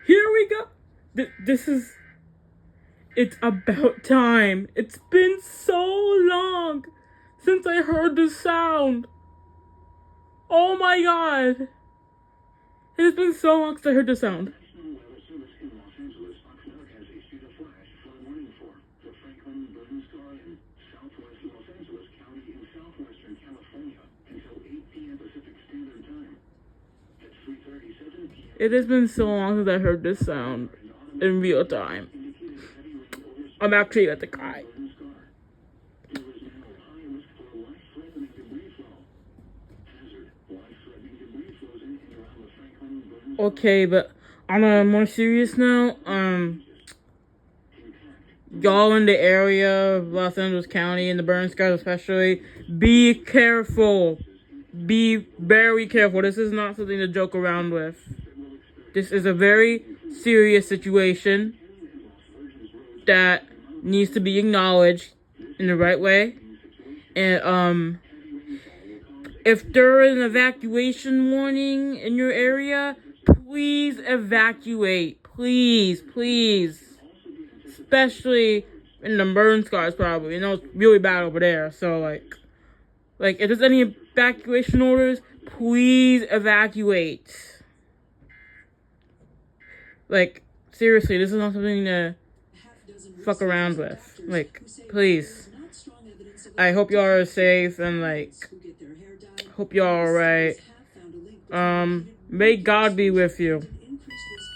Here we go. This is... It's about time. It's been so long since I heard the sound. Oh my god. It has been so long since I heard the sound. It has been so long since I heard this sound in real time. I'm actually at the guy. Okay, but on a more serious note, y'all in the area of Los Angeles County and the burn scars especially, be careful. Be very careful. This is not something to joke around with. This is a very serious situation that needs to be acknowledged in the right way. And if there is an evacuation warning in your area, please evacuate. Please. Especially in the burn scars, probably. You know, it's really bad over there. So, like if there's any evacuation orders, please evacuate. Like, seriously, this is not something to fuck around with. Like, please. I hope y'all are safe and, like, hope y'all are alright. May God be with you.